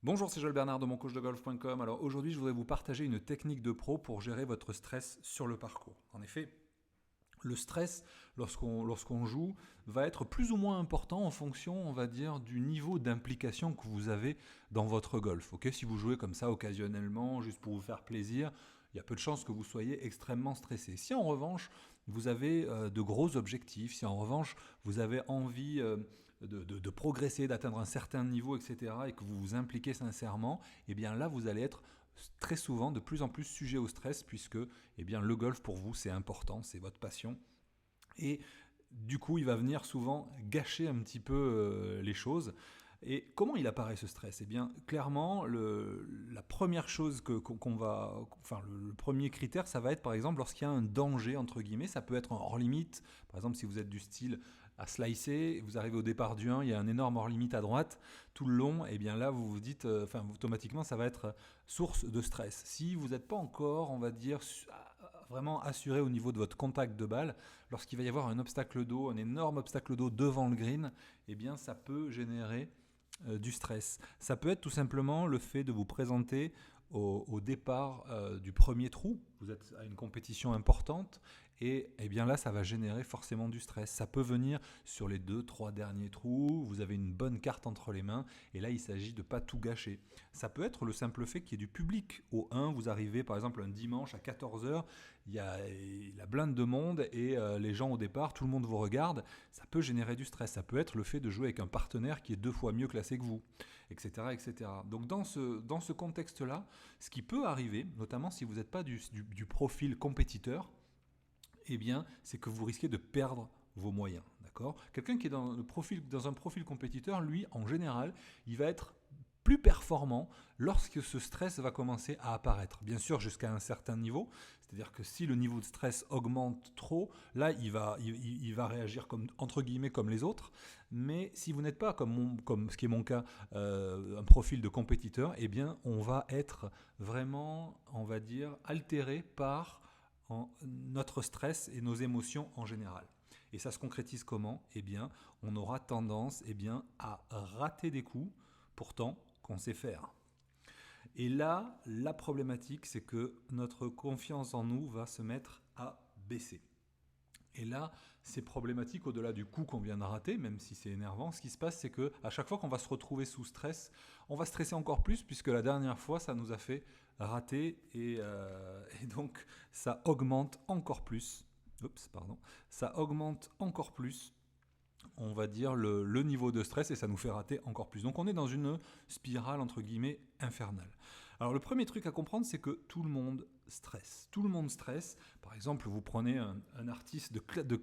Bonjour, c'est Joël Bernard de moncoachdegolf.com. Alors aujourd'hui, je voudrais vous partager une technique de pro pour gérer votre stress sur le parcours. En effet, le stress, lorsqu'on joue, va être plus ou moins important en fonction, on va dire, du niveau d'implication que vous avez dans votre golf. Ok, si vous jouez comme ça occasionnellement, juste pour vous faire plaisir, il y a peu de chances que vous soyez extrêmement stressé. Si en revanche, vous avez de gros objectifs, si en revanche, vous avez envie de progresser, d'atteindre un certain niveau, etc., et que vous vous impliquez sincèrement, eh bien là, vous allez être très souvent de plus en plus sujet au stress puisque eh bien, le golf pour vous c'est important, c'est votre passion et du coup il va venir souvent gâcher un petit peu les choses. Et comment il apparaît ce stress? Eh bien, clairement, la première chose qu'on va, enfin, le premier critère, ça va être par exemple lorsqu'il y a un danger entre guillemets. Ça peut être un hors limite. Par exemple, si vous êtes du style à slicer, vous arrivez au départ du 1, il y a un énorme hors limite à droite, tout le long. Et bien là, vous vous dites, enfin, automatiquement, ça va être source de stress. Si vous n'êtes pas encore, on va dire, vraiment assuré au niveau de votre contact de balle, lorsqu'il va y avoir un obstacle d'eau, un énorme obstacle d'eau devant le green, eh bien, ça peut générer du stress. Ça peut être tout simplement le fait de vous présenter au départ du premier trou. Vous êtes à une compétition importante et eh bien là, ça va générer forcément du stress. Ça peut venir sur les 2-3 derniers trous. Vous avez une bonne carte entre les mains et là, il s'agit de ne pas tout gâcher. Ça peut être le simple fait qu'il y ait du public. Au 1, vous arrivez par exemple un dimanche à 14h, il y a la blinde de monde et les gens au départ, tout le monde vous regarde. Ça peut générer du stress. Ça peut être le fait de jouer avec un partenaire qui est 2 fois mieux classé que vous, etc. etc. Donc dans ce contexte-là, ce qui peut arriver, notamment si vous n'êtes pas du profil compétiteur, eh bien, c'est que vous risquez de perdre vos moyens. D'accord ? Quelqu'un qui est dans un profil compétiteur, lui, en général, il va être plus performant lorsque ce stress va commencer à apparaître. Bien sûr, jusqu'à un certain niveau. C'est-à-dire que si le niveau de stress augmente trop, là, il va réagir comme, entre guillemets comme les autres. Mais si vous n'êtes pas, comme ce qui est mon cas, un profil de compétiteur, eh bien, on va être vraiment, on va dire, altéré par notre stress et nos émotions en général. Et ça se concrétise comment? Eh bien, on aura tendance à rater des coups, pourtant qu'on sait faire. Et là, la problématique, c'est que notre confiance en nous va se mettre à baisser. Et là, c'est problématique au-delà du coup qu'on vient de rater, même si c'est énervant. Ce qui se passe, c'est que à chaque fois qu'on va se retrouver sous stress, on va stresser encore plus, puisque la dernière fois, ça nous a fait rater, et donc ça augmente encore plus. Oups, pardon. Ça augmente encore plus, on va dire, le niveau de stress et ça nous fait rater encore plus. Donc on est dans une spirale, entre guillemets, infernale. Alors le premier truc à comprendre, c'est que tout le monde stresse. Tout le monde stresse. Par exemple, vous prenez un artiste de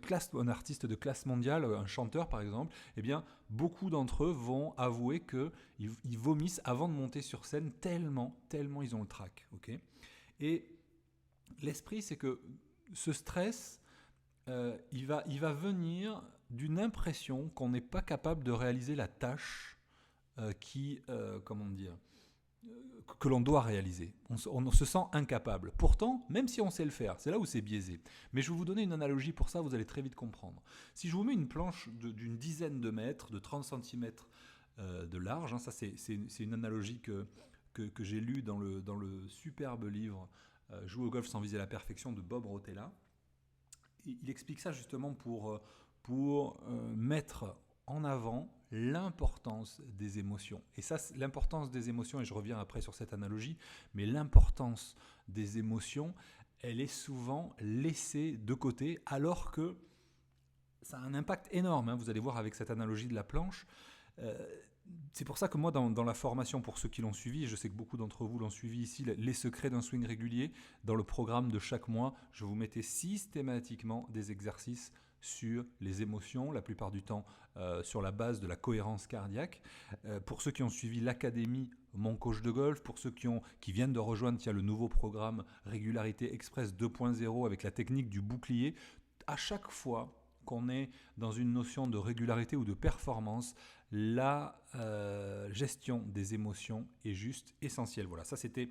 classe mondiale, un chanteur par exemple, eh bien beaucoup d'entre eux vont avouer qu'ils vomissent avant de monter sur scène tellement ils ont le trac. Okay, et l'esprit, c'est que ce stress, il va venir d'une impression qu'on n'est pas capable de réaliser la tâche comment dire, que l'on doit réaliser. On se sent incapable. Pourtant, même si on sait le faire, c'est là où c'est biaisé. Mais je vais vous donner une analogie pour ça, vous allez très vite comprendre. Si je vous mets une planche d'une dizaine de mètres, de 30 centimètres de large, hein, ça c'est une analogie que j'ai lue dans le superbe livre Jouer au golf sans viser la perfection de Bob Rotella. Il explique ça justement pour mettre en avant l'importance des émotions. Et ça, l'importance des émotions, et je reviens après sur cette analogie, mais l'importance des émotions, elle est souvent laissée de côté, alors que ça a un impact énorme. Hein, vous allez voir avec cette analogie de la planche. C'est pour ça que moi, dans la formation, pour ceux qui l'ont suivi, et je sais que beaucoup d'entre vous l'ont suivi ici, les secrets d'un swing régulier, dans le programme de chaque mois, je vous mettais systématiquement des exercices sur les émotions, la plupart du temps sur la base de la cohérence cardiaque. Pour ceux qui ont suivi l'académie Mon Coach de Golf, pour ceux qui viennent de rejoindre le nouveau programme Régularité Express 2.0 avec la technique du bouclier, à chaque fois qu'on est dans une notion de régularité ou de performance, la gestion des émotions est juste essentielle. Voilà, ça c'était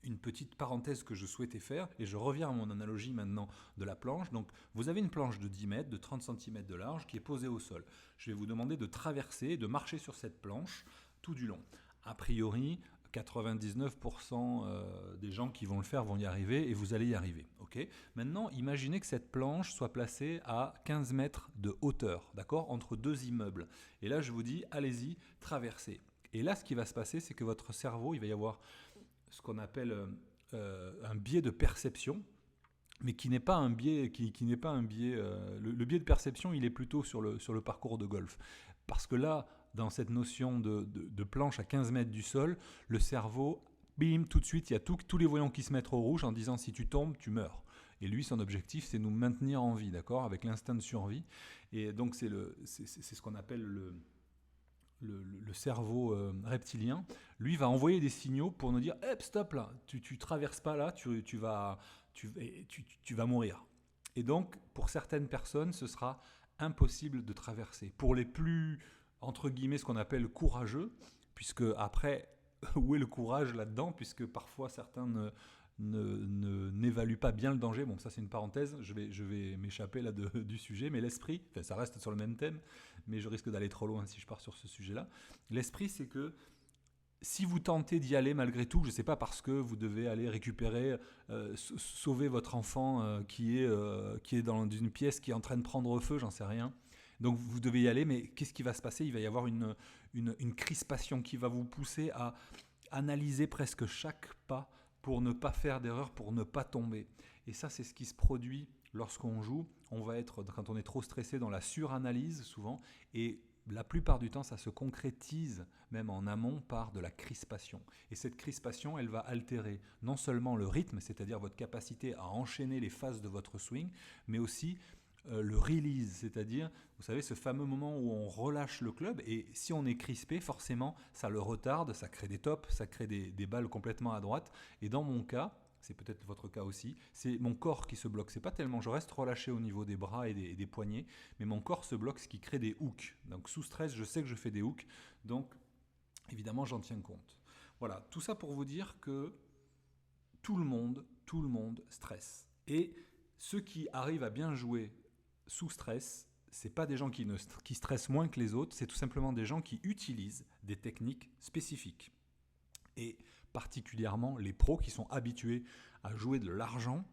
une petite parenthèse que je souhaitais faire et je reviens à mon analogie maintenant de la planche. Donc vous avez une planche de 10 mètres, de 30 cm de large qui est posée au sol. Je vais vous demander de traverser, de marcher sur cette planche tout du long. a priori, 99% des gens qui vont le faire vont y arriver et vous allez y arriver. Okay. Maintenant, imaginez que cette planche soit placée à 15 mètres de hauteur, d'accord, entre deux immeubles. Et là, je vous dis, allez-y, traversez. Et là, ce qui va se passer, c'est que votre cerveau, il va y avoir ce qu'on appelle un biais de perception, mais qui n'est pas un biais, qui n'est pas un biais. Le biais de perception, il est plutôt sur le parcours de golf, parce que là, dans cette notion de planche à 15 mètres du sol, le cerveau, bim, tout de suite, il y a tous les voyants qui se mettent au rouge en disant si tu tombes, tu meurs. Et lui, son objectif, c'est nous maintenir en vie, d'accord, avec l'instinct de survie. Et donc, c'est ce qu'on appelle le cerveau reptilien. Lui va envoyer des signaux pour nous dire hey, stop là, tu traverses pas là, tu vas mourir. Et donc, pour certaines personnes, ce sera impossible de traverser. Pour les plus, entre guillemets, ce qu'on appelle courageux, puisque après, où est le courage là-dedans, puisque parfois certains n'évaluent pas bien le danger. Bon, ça c'est une parenthèse, je vais m'échapper là du sujet, mais l'esprit, enfin, ça reste sur le même thème, mais je risque d'aller trop loin si je pars sur ce sujet-là. L'esprit, c'est que si vous tentez d'y aller malgré tout, je ne sais pas, parce que vous devez aller récupérer, sauver votre enfant qui est dans une pièce qui est en train de prendre feu, j'en sais rien. Donc vous devez y aller, mais qu'est-ce qui va se passer ? Il va y avoir une crispation qui va vous pousser à analyser presque chaque pas pour ne pas faire d'erreur, pour ne pas tomber. Et ça, c'est ce qui se produit lorsqu'on joue. On va être, quand on est trop stressé, dans la suranalyse souvent, et la plupart du temps, ça se concrétise même en amont par de la crispation. Et cette crispation, elle va altérer non seulement le rythme, c'est-à-dire votre capacité à enchaîner les phases de votre swing, mais aussi le release, c'est-à-dire, vous savez, ce fameux moment où on relâche le club, et si on est crispé, forcément, ça le retarde, ça crée des tops, ça crée des balles complètement à droite. Et dans mon cas, c'est peut-être votre cas aussi, c'est mon corps qui se bloque. C'est pas tellement, je reste relâché au niveau des bras et des poignets, mais mon corps se bloque, ce qui crée des hooks. Donc sous stress, je sais que je fais des hooks, donc évidemment, j'en tiens compte. Voilà, tout ça pour vous dire que tout le monde stresse. Et ceux qui arrivent à bien jouer sous stress, c'est pas des gens qui stressent moins que les autres, c'est tout simplement des gens qui utilisent des techniques spécifiques. Et particulièrement les pros qui sont habitués à jouer de l'argent.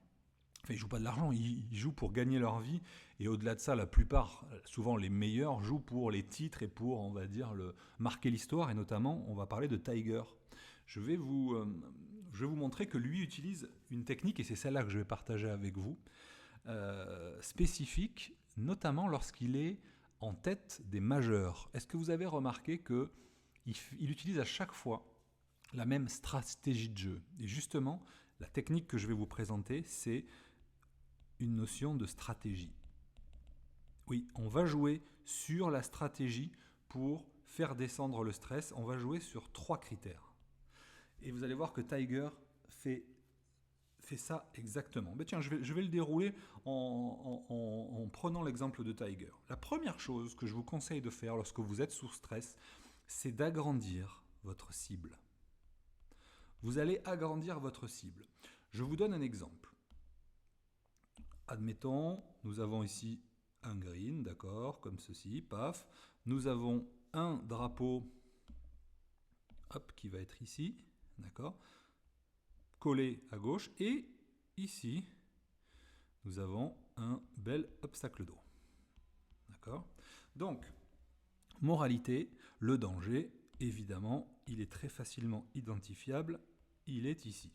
Enfin, ils ne jouent pas de l'argent, ils jouent pour gagner leur vie. Et au-delà de ça, la plupart, souvent les meilleurs, jouent pour les titres et pour, on va dire, marquer l'histoire. Et notamment, on va parler de Tiger. Je vais vous montrer que lui utilise une technique, et c'est celle-là que je vais partager avec vous, spécifique, notamment lorsqu'il est en tête des majeurs. Est-ce que vous avez remarqué qu'il utilise à chaque fois la même stratégie de jeu? Et justement, la technique que je vais vous présenter, c'est une notion de stratégie. Oui, on va jouer sur la stratégie pour faire descendre le stress. On va jouer sur 3 critères. Et vous allez voir que Tiger fait ça exactement. Mais tiens, je vais le dérouler en prenant l'exemple de Tiger. La première chose que je vous conseille de faire lorsque vous êtes sous stress, c'est d'agrandir votre cible. Vous allez agrandir votre cible. Je vous donne un exemple. Admettons, nous avons ici un green, d'accord, comme ceci, paf. Nous avons un drapeau, hop, qui va être ici, d'accord, collé à gauche. Et ici, nous avons un bel obstacle d'eau. D'accord ? Donc, moralité, le danger, évidemment, il est très facilement identifiable. Il est ici.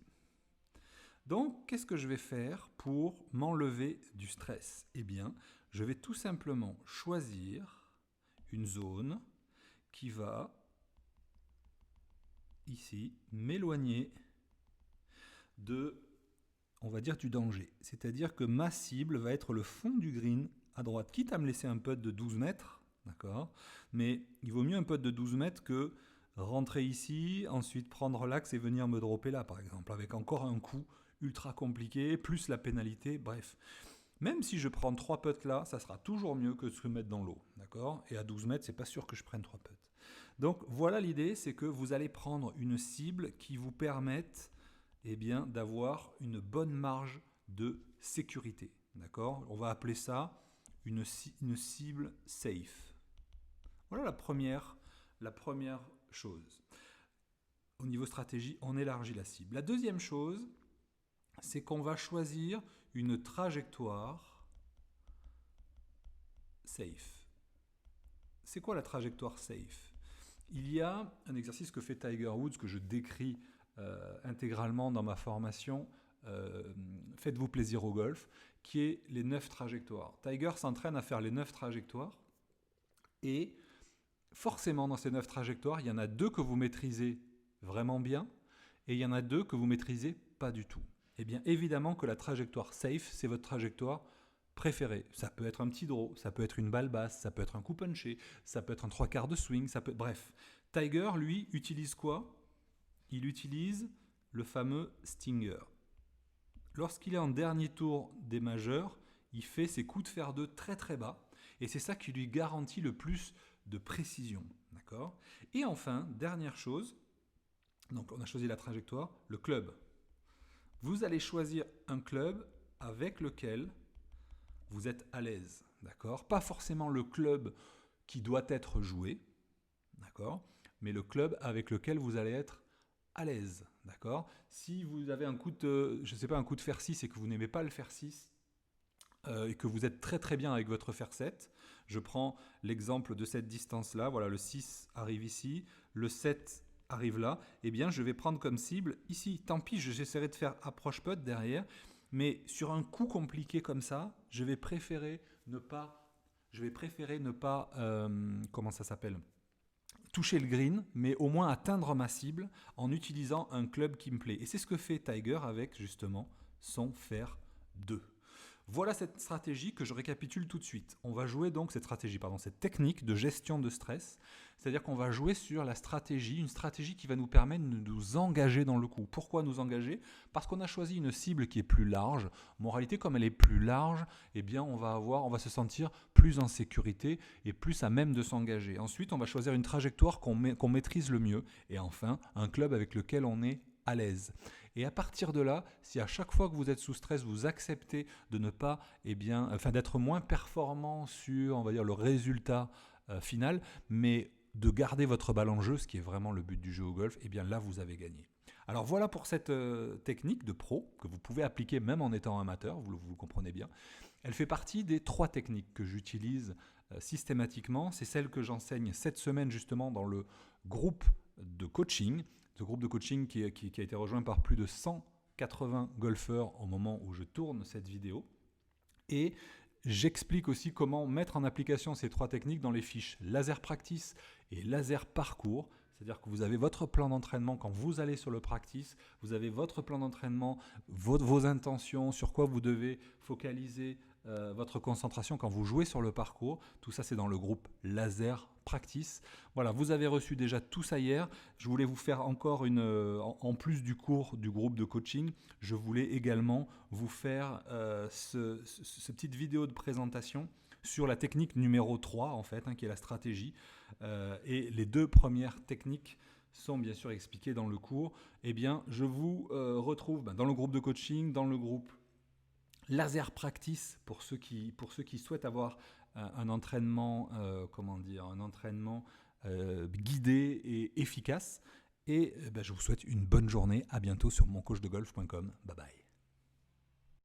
Donc, qu'est-ce que je vais faire pour m'enlever du stress ? Eh bien, je vais tout simplement choisir une zone qui va, ici, m'éloigner on va dire, du danger. C'est-à-dire que ma cible va être le fond du green à droite, quitte à me laisser un putt de 12 mètres, d'accord ? Mais il vaut mieux un putt de 12 mètres que rentrer ici, ensuite prendre l'axe et venir me dropper là, par exemple, avec encore un coup ultra compliqué, plus la pénalité, bref. Même si je prends 3 putts là, ça sera toujours mieux que de se mettre dans l'eau, d'accord ? Et à 12 mètres, c'est pas sûr que je prenne 3 putts. Donc voilà l'idée, c'est que vous allez prendre une cible qui vous permette d'avoir une bonne marge de sécurité, d'accord ? On va appeler ça une cible safe. Voilà la première chose. au niveau stratégie, on élargit la cible. La deuxième chose, c'est qu'on va choisir une trajectoire safe. C'est quoi la trajectoire safe? Il y a un exercice que fait Tiger Woods, que je décris intégralement dans ma formation, Faites-vous plaisir au golf, qui est les 9 trajectoires. Tiger s'entraîne à faire les 9 trajectoires, et forcément dans ces 9 trajectoires, il y en a 2 que vous maîtrisez vraiment bien, et il y en a 2 que vous maîtrisez pas du tout. Eh bien évidemment que la trajectoire safe, c'est votre trajectoire préférée. Ça peut être un petit draw, ça peut être une balle basse, ça peut être un coup punché, ça peut être un 3/4 de swing, bref. Tiger, lui, utilise quoi? Il utilise le fameux Stinger. Lorsqu'il est en dernier tour des majeurs, il fait ses coups de fer 2 très très bas, et c'est ça qui lui garantit le plus de précision. D'accord ? Et enfin, dernière chose, donc on a choisi la trajectoire, le club. Vous allez choisir un club avec lequel vous êtes à l'aise. D'accord ? Pas forcément le club qui doit être joué, d'accord ? Mais le club avec lequel vous allez être à l'aise, d'accord ? Si vous avez un coup de fer 6 et que vous n'aimez pas le fer 6 et que vous êtes très très bien avec votre fer 7, je prends l'exemple de cette distance-là, voilà, le 6 arrive ici, le 7 arrive là, eh bien je vais prendre comme cible ici. Tant pis, j'essaierai de faire approche putt derrière, mais sur un coup compliqué comme ça, je vais préférer ne pas comment ça s'appelle ? Toucher le green, mais au moins atteindre ma cible en utilisant un club qui me plaît. Et c'est ce que fait Tiger avec justement son fer 2. Voilà cette stratégie que je récapitule tout de suite. On va jouer donc cette technique de gestion de stress, c'est-à-dire qu'on va jouer sur la stratégie, une stratégie qui va nous permettre de nous engager dans le coup. Pourquoi nous engager ? Parce qu'on a choisi une cible qui est plus large. Mais en réalité, comme elle est plus large, eh bien on va se sentir plus en sécurité et plus à même de s'engager. Ensuite, on va choisir une trajectoire qu'on maîtrise le mieux. Et enfin, un club avec lequel on est à l'aise. Et à partir de là, si à chaque fois que vous êtes sous stress, vous acceptez de ne pas, d'être moins performant sur, on va dire, le résultat final, mais de garder votre balle en jeu, ce qui est vraiment le but du jeu au golf, eh bien là, vous avez gagné. Alors voilà pour cette technique de pro que vous pouvez appliquer même en étant amateur, vous comprenez bien. Elle fait partie des 3 techniques que j'utilise systématiquement. C'est celle que j'enseigne cette semaine justement dans le groupe de coaching. Ce groupe de coaching qui a été rejoint par plus de 180 golfeurs au moment où je tourne cette vidéo. Et j'explique aussi comment mettre en application ces 3 techniques dans les fiches laser practice et laser parcours. C'est-à-dire que vous avez votre plan d'entraînement quand vous allez sur le practice, vous avez votre plan d'entraînement, vos intentions, sur quoi vous devez focaliser votre concentration quand vous jouez sur le parcours. Tout ça, c'est dans le groupe Laser Practice. Voilà, vous avez reçu déjà tout ça hier. Je voulais vous faire encore en plus du cours du groupe de coaching, je voulais également vous faire cette petite vidéo de présentation sur la technique numéro 3, en fait, qui est la stratégie. Et les 2 premières techniques sont bien sûr expliquées dans le cours. Eh bien, je vous retrouve dans le groupe de coaching, dans le groupe Laser Practice pour ceux qui souhaitent avoir un entraînement, guidé et efficace. Et je vous souhaite une bonne journée. À bientôt sur moncoachdegolf.com. Bye bye.